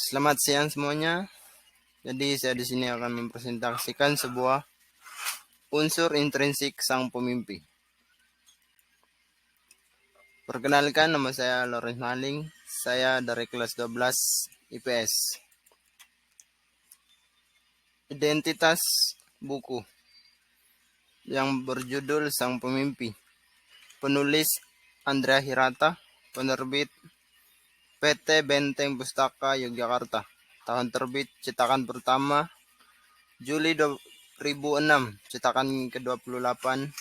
Selamat siang semuanya. Jadi saya di sini akan mempresentasikan sebuah unsur intrinsik sang pemimpi. Perkenalkan, nama saya Lawrence Maling. Saya dari kelas 12 IPS. Identitas buku yang berjudul Sang Pemimpi. Penulis Andrea Hirata, penerbit PT Benteng Pustaka Yogyakarta. Tahun terbit cetakan pertama Juli 2006, cetakan ke-28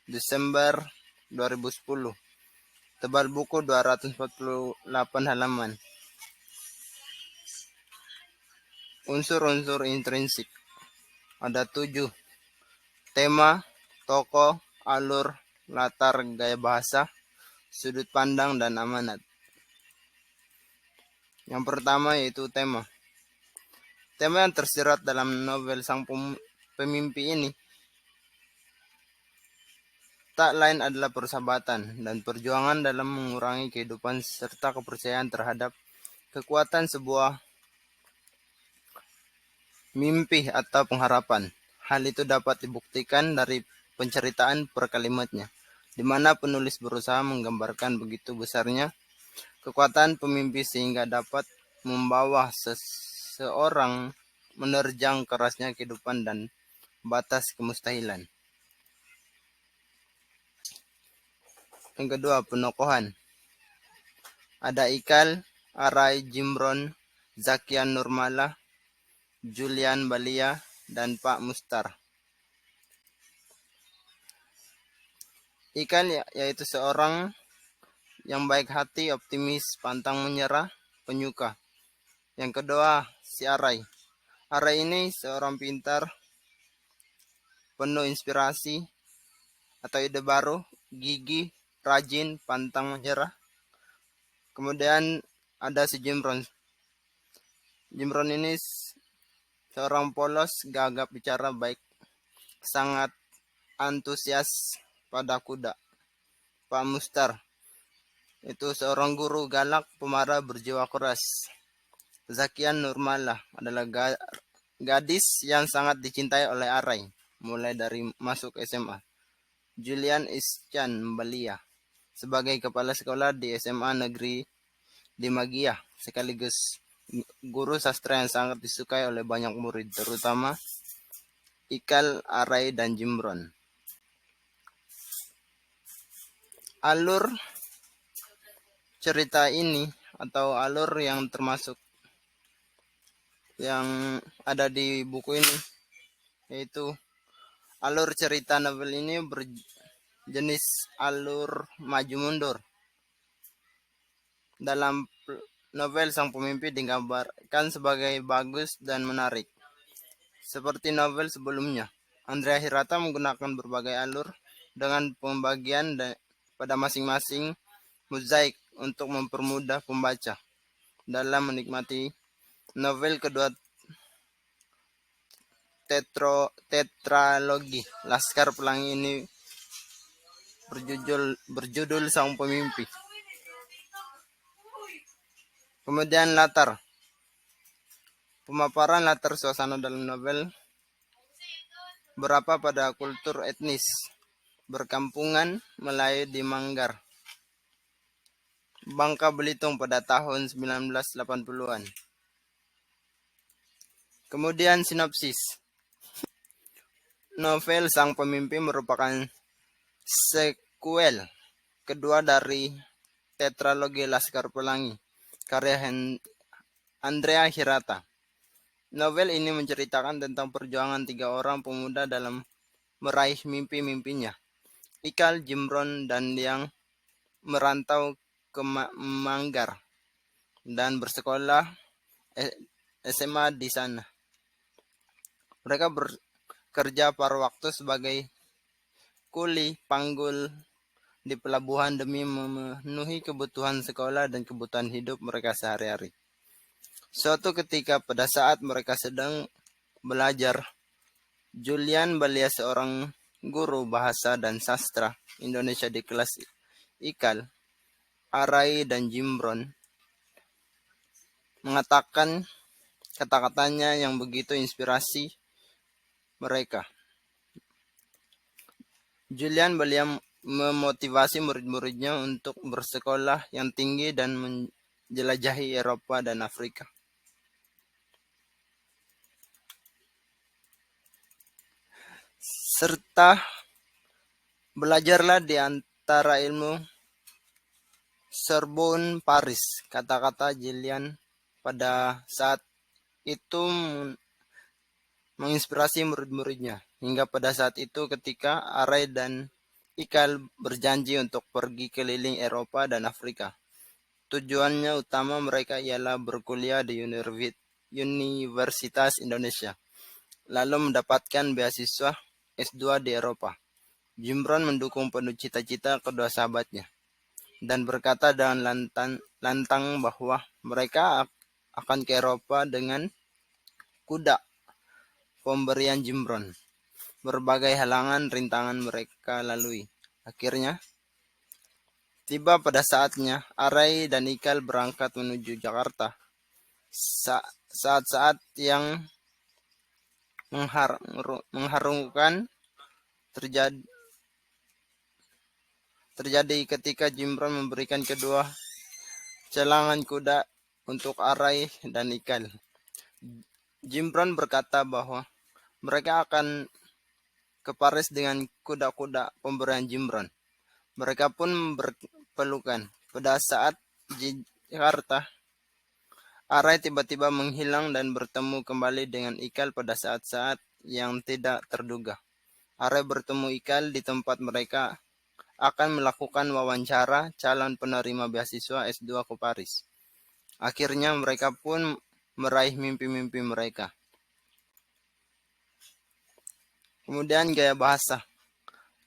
Desember 2010. Tebal buku 248 halaman. Unsur-unsur intrinsik ada 7. Tema, tokoh, alur, latar, gaya bahasa, sudut pandang, dan amanat. Yang pertama yaitu tema. Tema yang tersirat dalam novel Sang Pemimpi ini tak lain adalah persahabatan dan perjuangan dalam mengurangi kehidupan serta kepercayaan terhadap kekuatan sebuah mimpi atau pengharapan. Hal itu dapat dibuktikan dari penceritaan per kalimatnya, di mana penulis berusaha menggambarkan begitu besarnya kekuatan pemimpi sehingga dapat membawa seseorang menerjang kerasnya kehidupan dan batas kemustahilan. Yang kedua, penokohan. Ada Ikal, Arai Jimron, Zakian Nurmala, Julian Balia, dan Pak Mustar. Ikal yaitu seorang yang baik hati, optimis, pantang menyerah, penyuka. Yang kedua, si Arai. Arai ini seorang pintar, penuh inspirasi atau ide baru, gigih, rajin, pantang menyerah. Kemudian ada si Jimron. Jimron ini seorang polos, gagap bicara baik, sangat antusias pada kuda. Pak Mustar itu seorang guru galak, pemarah, berjiwa keras. Zakian Nurmala adalah gadis yang sangat dicintai oleh Arai, mulai dari masuk SMA. Julian Iscan Balia sebagai kepala sekolah di SMA Negeri di Magia, sekaligus guru sastra yang sangat disukai oleh banyak murid, terutama Ikal, Arai, dan Jimron. Alur cerita ini atau alur yang termasuk yang ada di buku ini yaitu alur cerita novel ini berjenis alur maju mundur. Dalam novel Sang Pemimpi digambarkan sebagai bagus dan menarik. Seperti novel sebelumnya, Andrea Hirata menggunakan berbagai alur dengan pembagian pada masing-masing mozaik untuk mempermudah pembaca dalam menikmati novel kedua tetralogi Laskar Pelangi ini berjudul Sang Pemimpi. Kemudian latar. Pemaparan latar suasana dalam novel berapa pada kultur etnis berkampungan Melayu di Manggar, Bangka Belitung pada tahun 1980-an. Kemudian sinopsis. Novel Sang Pemimpi merupakan sekuel kedua dari tetralogi Laskar Pelangi, karya Andrea Hirata. Novel ini menceritakan tentang perjuangan 3 orang pemuda dalam meraih mimpi-mimpinya. Ikal, Jimron, dan yang merantau ke Manggar dan bersekolah SMA di sana. Mereka bekerja paruh waktu sebagai kuli panggul di pelabuhan demi memenuhi kebutuhan sekolah dan kebutuhan hidup mereka sehari-hari. Suatu ketika pada saat mereka sedang belajar, Julian Balia, seorang guru bahasa dan sastra Indonesia di kelas Ikal, Arai, dan Jimron, mengatakan kata-katanya yang begitu inspirasi mereka. Julian Beliau memotivasi murid-muridnya untuk bersekolah yang tinggi dan menjelajahi Eropa dan Afrika. Serta belajarlah di antara ilmu Sorbonne Paris. Kata-kata Julian pada saat itu menginspirasi murid-muridnya. Hingga pada saat itu ketika Arai dan Ikal berjanji untuk pergi keliling Eropa dan Afrika. Tujuannya utama mereka ialah berkuliah di Universitas Indonesia, lalu mendapatkan beasiswa S2 di Eropa. Gibran mendukung penuh cita-cita kedua sahabatnya dan berkata dengan lantang bahwa mereka akan ke Eropa dengan kuda pemberian Gibran. Berbagai halangan rintangan mereka lalui. Akhirnya, tiba pada saatnya Arai dan Ikal berangkat menuju Jakarta. Saat-saat yang mengharumkan terjadi ketika Gibran memberikan kedua celangan kuda untuk Arai dan Ikal. Gibran berkata bahwa mereka akan ke Paris dengan kuda-kuda pemberian Gibran. Mereka pun berpelukan. Pada saat di Jakarta, Arai tiba-tiba menghilang dan bertemu kembali dengan Ikal pada saat-saat yang tidak terduga. Arai bertemu Ikal di tempat mereka akan melakukan wawancara calon penerima beasiswa S2 ke Paris. Akhirnya mereka pun meraih mimpi-mimpi mereka. Kemudian gaya bahasa.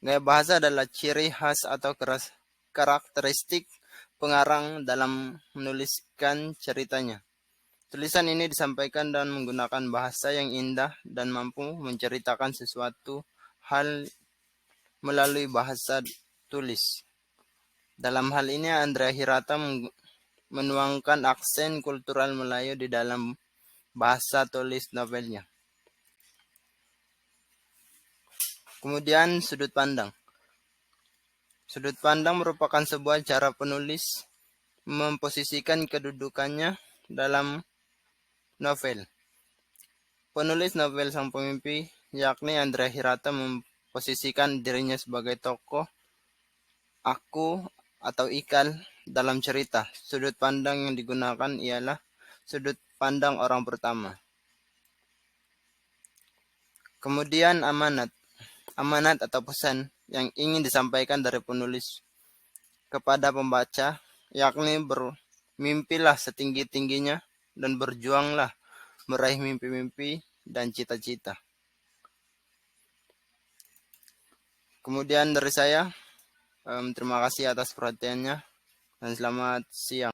Gaya bahasa adalah ciri khas atau karakteristik pengarang dalam menuliskan ceritanya. Tulisan ini disampaikan dan menggunakan bahasa yang indah dan mampu menceritakan sesuatu hal melalui bahasa tulis. Dalam hal ini Andrea Hirata menuangkan aksen kultural Melayu di dalam bahasa tulis novelnya. Kemudian sudut pandang. Sudut pandang merupakan sebuah cara penulis memposisikan kedudukannya dalam novel. Penulis novel Sang Pemimpi, yakni Andrea Hirata, memposisikan dirinya sebagai tokoh aku atau Ikal dalam cerita. Sudut pandang yang digunakan ialah sudut pandang orang pertama. Kemudian amanat. Amanat atau pesan yang ingin disampaikan dari penulis kepada pembaca, yakni bermimpilah setinggi-tingginya dan berjuanglah meraih mimpi-mimpi dan cita-cita. Kemudian dari saya, terima kasih atas perhatiannya dan selamat siang.